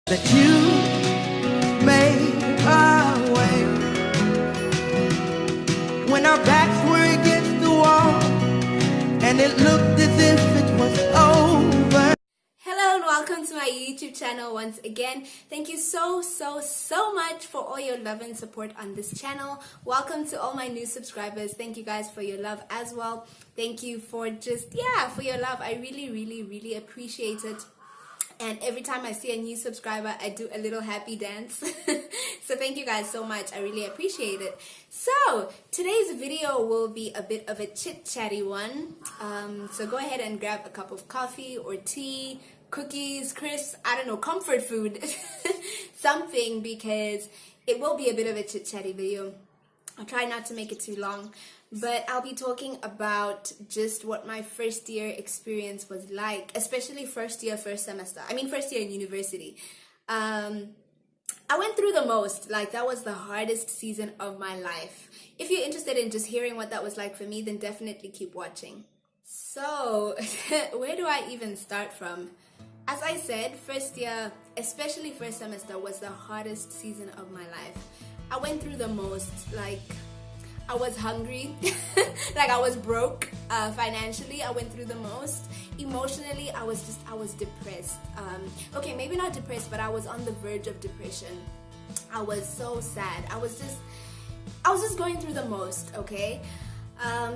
that you made a way when our backs were against the wall and it looked as if it was over. Hello and welcome to my YouTube channel once again. Thank you so much for all your love and support on this channel. Welcome to all my new subscribers. Thank you guys for your love as well. Thank you for for your love. I really appreciate it. And every time I see a new subscriber, I do a little happy dance. So thank you guys so much. I really appreciate it. So today's video will be a bit of a chit-chatty one. So go ahead and grab a cup of coffee or tea, cookies, crisps, I don't know, comfort food, something, because it will be a bit of a chit-chatty video. I'll try not to make it too long, but I'll be talking about just what my first year experience was like, especially first year in university. I went through the most, like that was the hardest season of my life. If you're interested in just hearing what that was like for me, then definitely keep watching. So, where do I even start from? As I said, first year, especially first semester, was the hardest season of my life. I went through the most, like I was hungry, like I was broke financially. I went through the most. Emotionally, I was depressed. Okay, maybe not depressed, but I was on the verge of depression. I was so sad. I was just going through the most, okay?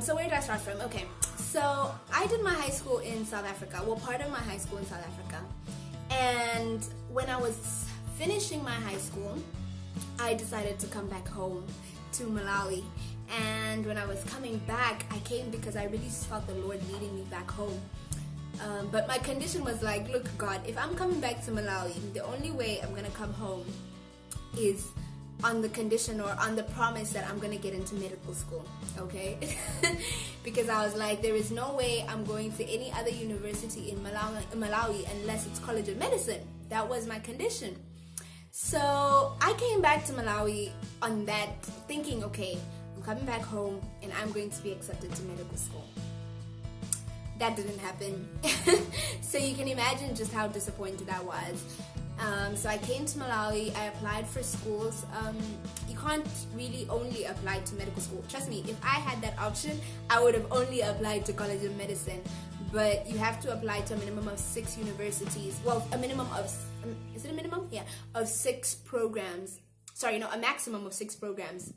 So where did I start from? Okay, so I did my high school in South Africa. Well, part of my high school in South Africa. And when I was finishing my high school, I decided to come back home to Malawi. And when I was coming back, I came because I really just felt the Lord leading me back home. But my condition was like, look, God, if I'm coming back to Malawi, the only way I'm going to come home is on the condition or on the promise that I'm going to get into medical school, okay? Because I was like, there is no way I'm going to any other university in Malawi unless it's College of Medicine. That was my condition. So I came back to Malawi on that, thinking, okay, I'm coming back home and I'm going to be accepted to medical school. That didn't happen. So you can imagine just how disappointed I was. So I came to Malawi, I applied for schools. You can't really only apply to medical school. Trust me, if I had that option, I would have only applied to College of Medicine. But you have to apply to a minimum of 6 universities. Well, a minimum of, is it a minimum? Yeah, of 6 programs. Sorry, no, a maximum of 6 programs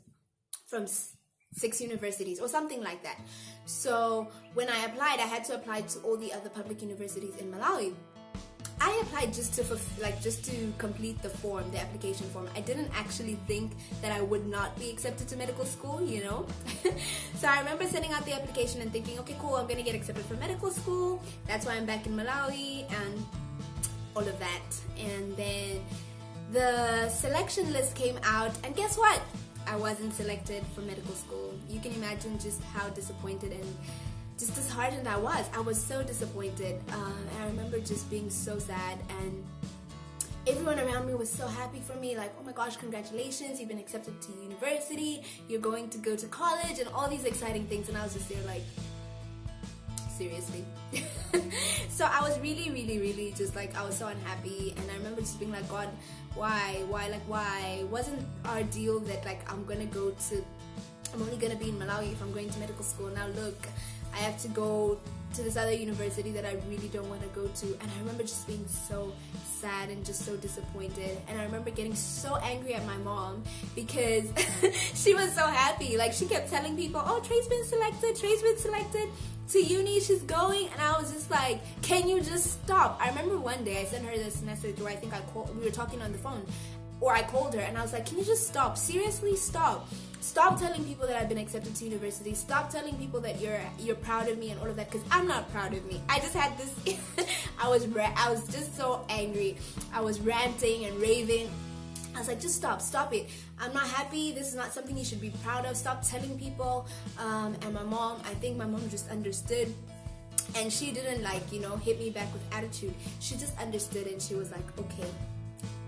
from 6 universities or something like that. So when I applied, I had to apply to all the other public universities in Malawi. I applied just to complete the form, the application form. I didn't actually think that I would not be accepted to medical school, you know. So I remember sending out the application and thinking, okay, cool, I'm gonna get accepted for medical school. That's why I'm back in Malawi and all of that. And then the selection list came out, and guess what? I wasn't selected for medical school. You can imagine just how disappointed and just disheartened I was. I was so disappointed. And I remember just being so sad, and everyone around me was so happy for me, like, oh my gosh, congratulations, you've been accepted to university, you're going to go to college, and all these exciting things. And I was just there like, seriously? So I was really just like, I was so unhappy. And I remember just being like, God, why wasn't our deal that like I'm only gonna be in Malawi if I'm going to medical school? Now look, I have to go to this other university that I really don't want to go to. And I remember just being so sad and just so disappointed. And I remember getting so angry at my mom because she was so happy. Like, she kept telling people, oh, Trey's been selected to uni, she's going. And I was just like, can you just stop? I remember one day I sent her this message where I think we were talking on the phone, or I called her, and I was like, can you just stop? Seriously, stop. Stop telling people that I've been accepted to university. Stop telling people that you're proud of me and all of that, because I'm not proud of me. I just had this I was just so angry. I was ranting and raving. I was like, just stop it. I'm not happy. This is not something you should be proud of. Stop telling people. And I think my mom just understood. And she didn't hit me back with attitude. She just understood, and she was like, okay.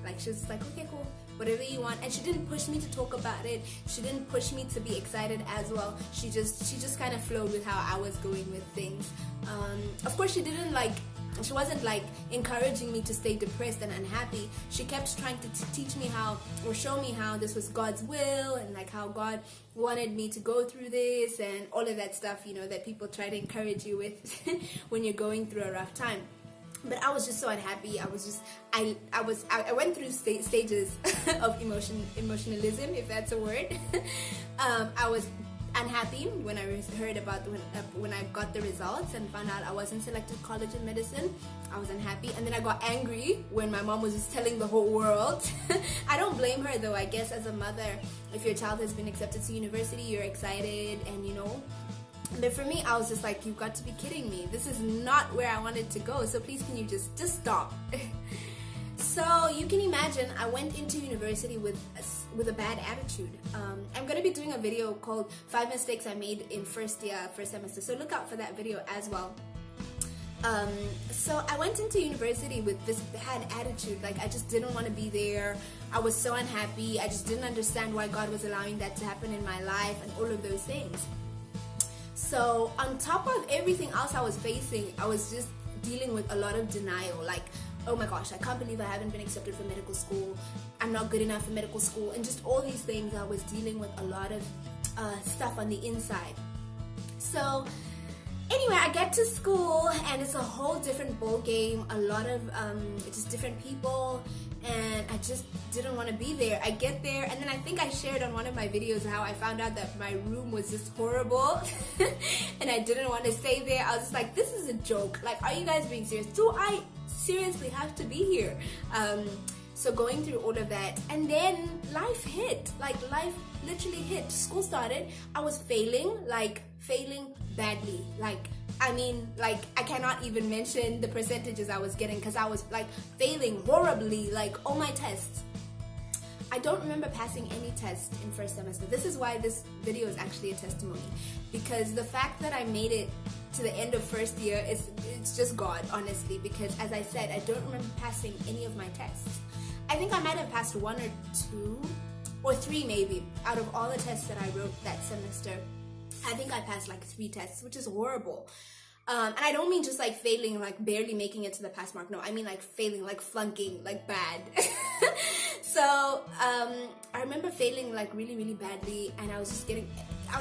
Like, she was just like, okay, cool, whatever you want. And she didn't push me to talk about it. She didn't push me to be excited as well. She just kind of flowed with how I was going with things. Of course, she didn't she wasn't like encouraging me to stay depressed and unhappy. She kept trying to teach me how, or show me how this was God's will, and like how God wanted me to go through this and all of that stuff, you know, that people try to encourage you with when you're going through a rough time. But I was just so unhappy. I went through stages of emotionalism, if that's a word. I was unhappy when I heard about when I got the results and found out I wasn't selected college in medicine. I was unhappy, and then I got angry when my mom was just telling the whole world. I don't blame her though. I guess as a mother, if your child has been accepted to university, you're excited, and you know. But for me, I was just like, you've got to be kidding me. This is not where I wanted to go. So please, can you just stop? So you can imagine, I went into university with a bad attitude. I'm going to be doing a video called 5 Mistakes I Made in First Semester. So look out for that video as well. So I went into university with this bad attitude. Like, I just didn't want to be there. I was so unhappy. I just didn't understand why God was allowing that to happen in my life and all of those things. So on top of everything else I was facing, I was just dealing with a lot of denial. Like, oh my gosh, I can't believe I haven't been accepted for medical school. I'm not good enough for medical school. And just all these things, I was dealing with a lot of stuff on the inside. So anyway, I get to school and it's a whole different ball game. A lot of just different people, and I just didn't want to be there. I get there, and then I think I shared on one of my videos how I found out that my room was just horrible and I didn't want to stay there. I was just like, this is a joke. Like, are you guys being serious? Do I seriously have to be here? So going through all of that, and then life hit. Like, life literally hit. School started. I was failing badly. I cannot even mention the percentages I was getting, because I was like failing horribly, like all my tests. I don't remember passing any test in first semester. This is why this video is actually a testimony, because the fact that I made it to the end of first year, it's just God, honestly, because as I said, I don't remember passing any of my tests. I think I might have passed 1 or 2 or 3 maybe out of all the tests that I wrote that semester. I think I passed like 3 tests, which is horrible. And I don't mean just like failing, like barely making it to the pass mark. No, I mean like failing, like flunking, like bad. So I remember failing like really, really badly, and I was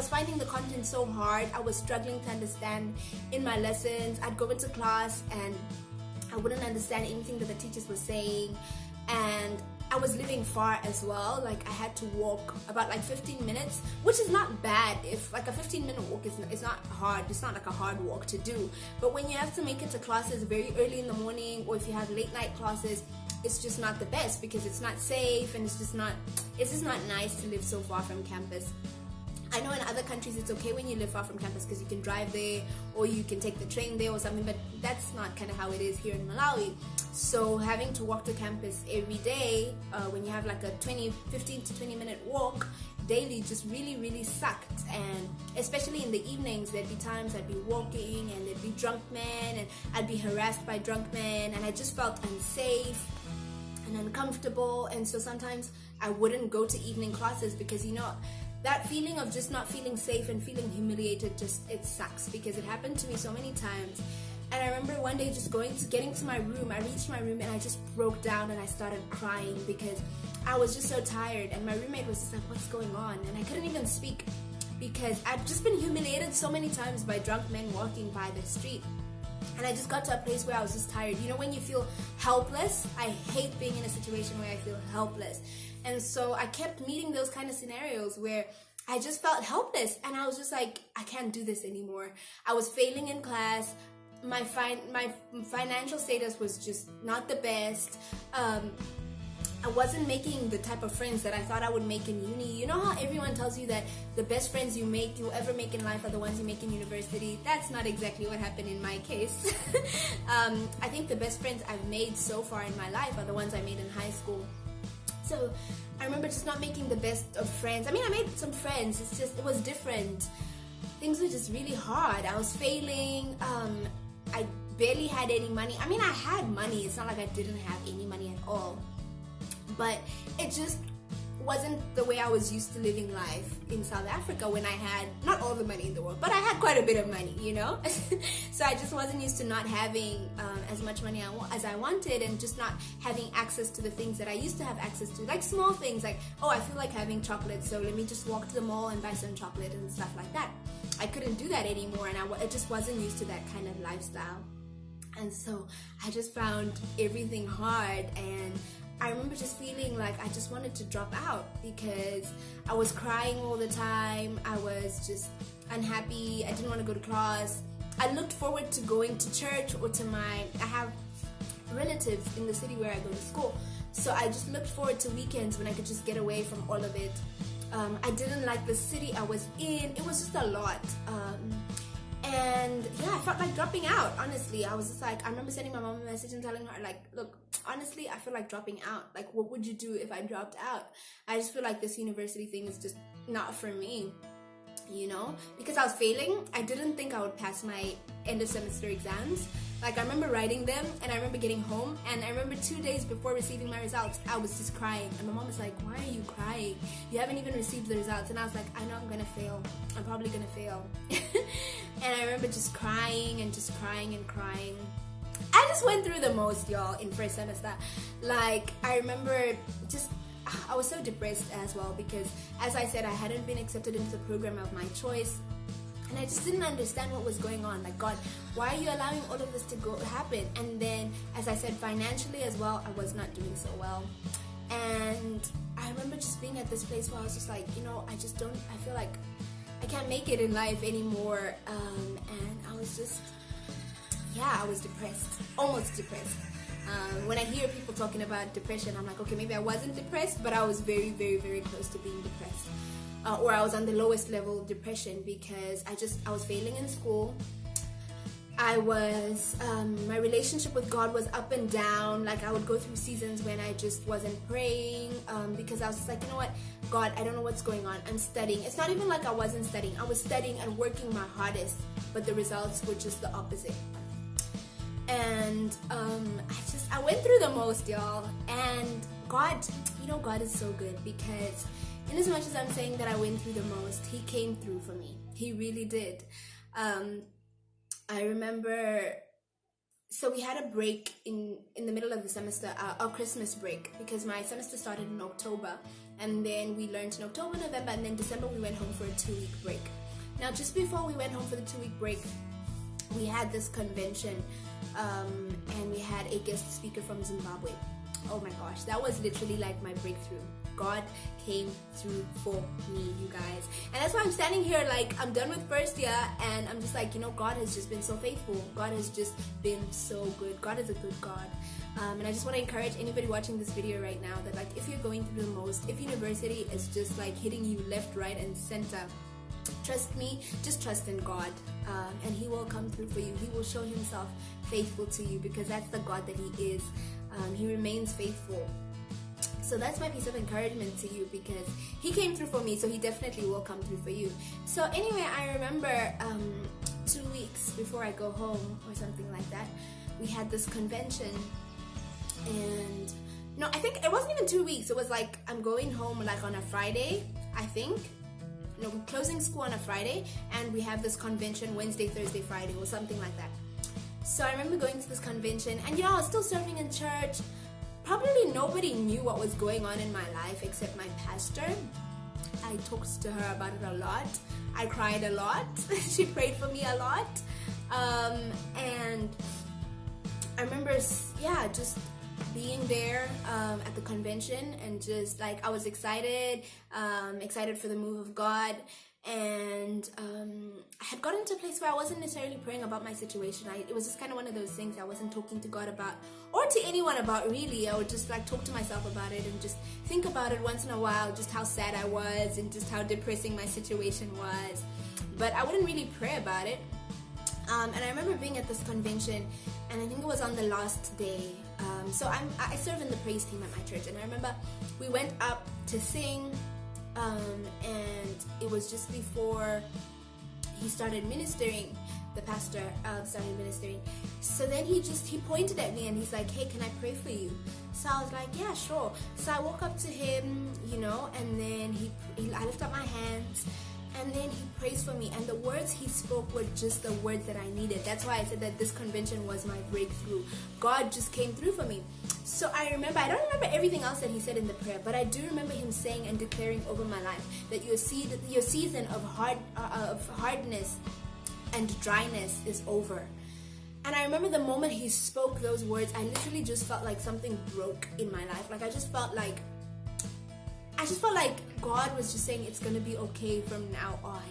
finding the content so hard. I was struggling to understand in my lessons. I'd go into class and I wouldn't understand anything that the teachers were saying, and I was living far as well. Like, I had to walk about like 15 minutes, which is not bad. If like a 15-minute walk it's not hard. It's not like a hard walk to do. But when you have to make it to classes very early in the morning, or if you have late night classes, it's just not the best, because it's not safe, and it's just not nice to live so far from campus. I know in other countries it's okay when you live far from campus because you can drive there, or you can take the train there or something, but that's not kind of how it is here in Malawi. So having to walk to campus every day, when you have like a 15 to 20 minute walk daily, just really, really sucked. And especially in the evenings, there'd be times I'd be walking and there'd be drunk men, and I'd be harassed by drunk men, and I just felt unsafe and uncomfortable. And so sometimes I wouldn't go to evening classes, because, you know, that feeling of just not feeling safe and feeling humiliated, it sucks, because it happened to me so many times. And I remember one day just getting to my room. I reached my room and I just broke down and I started crying, because I was just so tired, and my roommate was just like, what's going on? And I couldn't even speak, because I've just been humiliated so many times by drunk men walking by the street. And I just got to a place where I was just tired. You know, when you feel helpless? I hate being in a situation where I feel helpless. And so I kept meeting those kind of scenarios where I just felt helpless, and I was just like, I can't do this anymore. I was failing in class. My financial status was just not the best. I wasn't making the type of friends that I thought I would make in uni. You know how everyone tells you that the best friends you'll ever make in life are the ones you make in university? That's not exactly what happened in my case. I think the best friends I've made so far in my life are the ones I made in high school. So I remember just not making the best of friends. I mean, I made some friends. It was different. Things were just really hard. I was failing. I barely had any money. I mean, I had money. It's not like I didn't have any money at all. But it just wasn't the way I was used to living life in South Africa when I had not all the money in the world, but I had quite a bit of money, you know. So I just wasn't used to not having as much money as I wanted, and just not having access to the things that I used to have access to, like small things like, oh, I feel like having chocolate, so let me just walk to the mall and buy some chocolate and stuff like that. I couldn't do that anymore, and I just wasn't used to that kind of lifestyle. And so I just found everything hard, and I remember just feeling like I just wanted to drop out because I was crying all the time. I was just unhappy. I didn't want to go to class. I looked forward to going to church or I have relatives in the city where I go to school. So I just looked forward to weekends when I could just get away from all of it. I didn't like the city I was in. It was just a lot. And yeah, I felt like dropping out, honestly. I was just like, I remember sending my mom a message and telling her, like, look, honestly, I feel like dropping out. Like, what would you do if I dropped out? I just feel like this university thing is just not for me, you know? Because I was failing. I didn't think I would pass my end of semester exams. Like, I remember writing them, and I remember getting home, and I remember 2 days before receiving my results, I was just crying. And my mom was like, why are you crying? You haven't even received the results. And I was like, I know I'm gonna fail. I'm probably gonna fail. And I remember just crying and just crying and crying. I just went through the most, y'all, in first semester. Like, I remember I was so depressed as well because, as I said, I hadn't been accepted into the program of my choice. And I just didn't understand what was going on. Like, God, why are you allowing all of this to happen? And then, as I said, financially as well, I was not doing so well. And I remember just being at this place where I was just like, you know, I feel like I can't make it in life anymore. And I was just, I was depressed, almost depressed. When I hear people talking about depression, I'm like, okay, maybe I wasn't depressed, but I was very, very, very close to being depressed. Or I was on the lowest level of depression because I was failing in school. I was, my relationship with God was up and down. Like, I would go through seasons when I just wasn't praying because I was just like, you know what, God, I don't know what's going on. I'm studying. It's not even like I wasn't studying. I was studying and working my hardest, but the results were just the opposite. And I went through the most, y'all. And God, you know, God is so good because in as much as I'm saying that I went through the most, He came through for me. He really did. I remember, so we had a break in the middle of the semester, our Christmas break, because my semester started in October, and then we learned in October, November, and then December we went home for a 2-week break. Now, just before we went home for the 2-week break, we had this convention, and we had a guest speaker from Zimbabwe. Oh my gosh, that was literally like my breakthrough. God came through for me, you guys. And that's why I'm standing here like I'm done with first year, and I'm just like, you know, God has just been so faithful. God has just been so good. God is a good God. And I just want to encourage anybody watching this video right now that, like, if you're going through the most, if university is just like hitting you left, right, and center, trust me, just trust in God, and He will come through for you. He will show Himself faithful to you because that's the God that He is. He remains faithful. So that's my piece of encouragement to you because He came through for me, so He definitely will come through for you. So anyway, I remember 2 weeks before I go home or something like that, we had this convention. And no, I think it wasn't even 2 weeks. It was like I'm going home like on a Friday, I think. No, we're closing school on a Friday, and we have this convention Wednesday, Thursday, Friday, or something like that. So I remember going to this convention, and you know, I was still serving in church. Probably nobody knew what was going on in my life except my pastor. I talked to her about it a lot. I cried a lot. She prayed for me a lot. And I remember, just being there at the convention, and just like I was excited for the move of God. And I had gotten to a place where I wasn't necessarily praying about my situation. It was just kind of one of those things I wasn't talking to God about, or to anyone about, really. I would just like talk to myself about it and just think about it once in a while, just how sad I was and just how depressing my situation was. But I wouldn't really pray about it. And I remember being at this convention, and I think it was on the last day. So I serve in the praise team at my church, and I remember we went up to sing. And it was just before he started ministering, the pastor, started ministering. So then he pointed at me and he's like, hey, can I pray for you? So I was like, yeah, sure. So I walk up to him, and then I lift up my hands. And then he prays for me, and the words he spoke were just the words that I needed. That's why I said that this convention was my breakthrough. God just came through for me. So I don't remember everything else that he said in the prayer, but I do remember him saying and declaring over my life that your season of hardness and dryness is over. And I remember the moment he spoke those words, I literally just felt like something broke in my life. Like I just felt like God was just saying it's going to be okay from now on.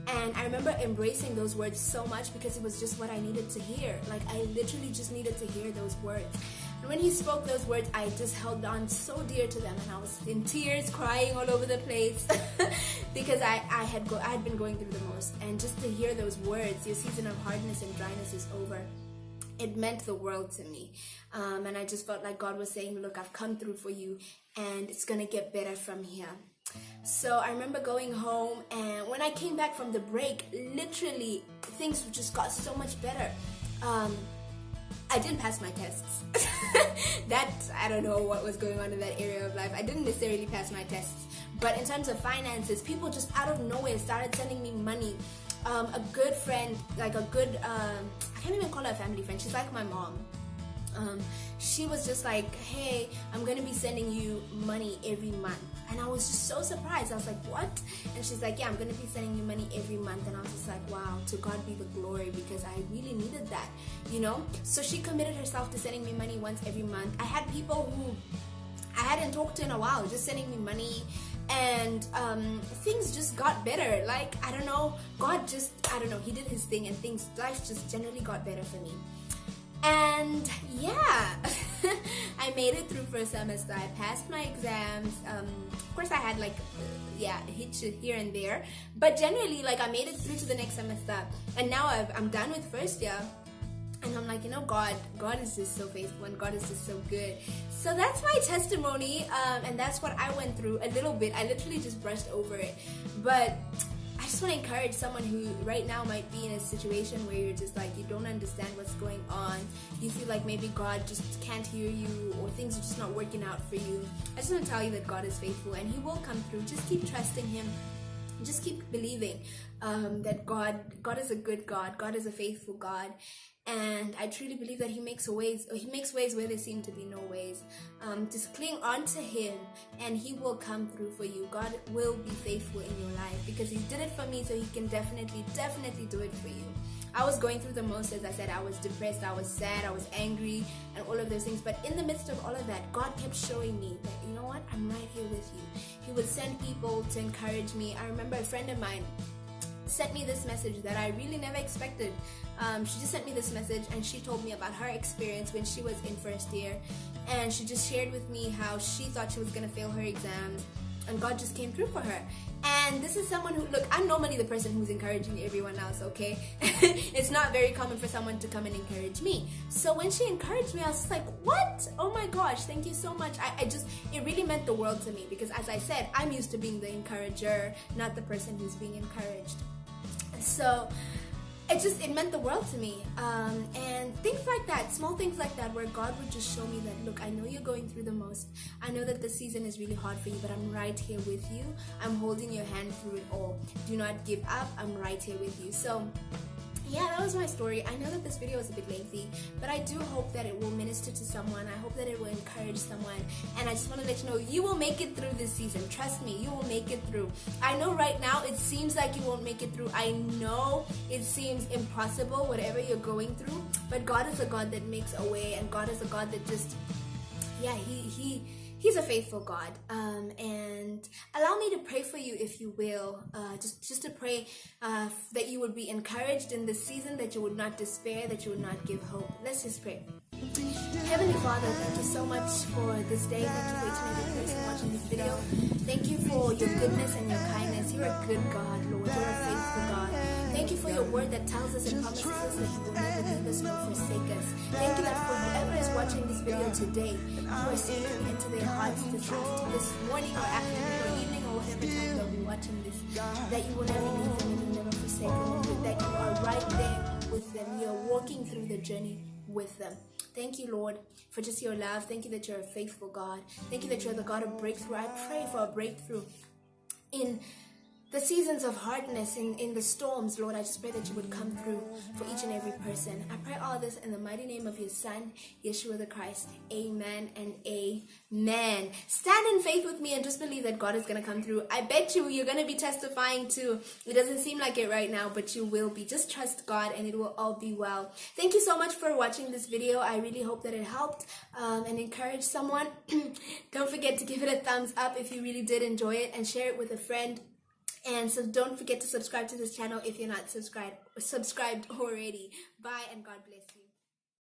And I remember embracing those words so much because it was just what I needed to hear. Like I literally just needed to hear those words. And when he spoke those words, I just held on so dear to them, and I was in tears, crying all over the place because I had been going through the most. And just to hear those words, your season of hardness and dryness is over, it meant the world to me. And I just felt like God was saying, look, I've come through for you, and it's gonna get better from here. So I remember going home, and when I came back from the break, literally things just got so much better. I didn't pass my tests. I don't know what was going on in that area of life. I didn't necessarily pass my tests, but in terms of finances, people just out of nowhere started sending me money. A good friend, like a good, I can't even call her a family friend, she's like my mom. She was just like, hey, I'm gonna be sending you money every month. And I was just so surprised. I was like, what? And she's like, yeah, I'm gonna be sending you money every month. And I was just like, wow, to God be the glory, because I really needed that, So she committed herself to sending me money once every month. I had people who I hadn't talked to in a while just sending me money, and things just got better. Like, I don't know, God just, he did his thing, and life just generally got better for me. And yeah, I made it through first semester. I passed my exams. Of course I had hitch here and there, but generally, I made it through to the next semester, and now I'm done with first year. And I'm like, God is just so faithful, and God is just so good. So that's my testimony, and that's what I went through a little bit. I literally just brushed over it, but I just want to encourage someone who right now might be in a situation where you're just like, you don't understand what's going on. You feel like maybe God just can't hear you, or things are just not working out for you. I just want to tell you that God is faithful, and he will come through. Just keep trusting him. Just keep believing that God is a good God. God is a faithful God. And I truly believe that he makes ways where there seem to be no ways. Just cling on to him, and he will come through for you. God will be faithful in your life, because he did it for me, so he can definitely do it for you. I was going through the most, as I said. I was depressed, I was sad, I was angry, and all of those things. But in the midst of all of that, God kept showing me that, you know what, I'm right here with you. He would send people to encourage me. I remember a friend of mine sent me this message that I really never expected. She just sent me this message, and she told me about her experience when she was in first year, and she just shared with me how she thought she was going to fail her exams, and God just came through for her. And this is someone who, look, I'm normally the person who's encouraging everyone else, okay? It's not very common for someone to come and encourage me. So when she encouraged me, I was just like, what? Oh my gosh, thank you so much. It really meant the world to me, because as I said, I'm used to being the encourager, not the person who's being encouraged. So it meant the world to me, and things like that, small things like that, where God would just show me that, look, I know you're going through the most. I know that this season is really hard for you, but I'm right here with you. I'm holding your hand through it all. Do not give up. I'm right here with you. So yeah, that was my story. I know that this video is a bit lengthy, but I do hope that it will minister to someone. I hope that it will encourage someone. And I just want to let you know, you will make it through this season. Trust me, you will make it through. I know right now it seems like you won't make it through. I know it seems impossible, whatever you're going through. But God is a God that makes a way, and God is a God that just, He's a faithful God, and allow me to pray for you, if you will, just to pray that you would be encouraged in this season, that you would not despair, that you would not give hope. Let's just pray. Heavenly Father, thank you so much for this day. Thank you for each and every person watching this video. Thank you for your goodness and your kindness. You're a good God, Lord. You're a faithful God. Thank you for your word that tells us and promises us that you will never leave us nor forsake us. Thank you that for whoever is watching this video today, you are speaking into their hearts this morning or afternoon or evening or whatever time they'll be watching this, that you will never leave them and you will never forsake them, that you are right there with them. You're walking through the journey with them. Thank you, Lord, for just your love. Thank you that you're a faithful God. Thank you that you're the God of breakthrough. I pray for a breakthrough in the seasons of hardness, in the storms, Lord. I just pray that you would come through for each and every person. I pray all this in the mighty name of your Son, Yeshua the Christ. Amen and amen. Stand in faith with me and just believe that God is going to come through. I bet you're going to be testifying too. It doesn't seem like it right now, but you will be. Just trust God and it will all be well. Thank you so much for watching this video. I really hope that it helped and encouraged someone. Don't forget to give it a thumbs up if you really did enjoy it, and share it with a friend. And so don't forget to subscribe to this channel if you're not subscribed already. Bye and God bless you.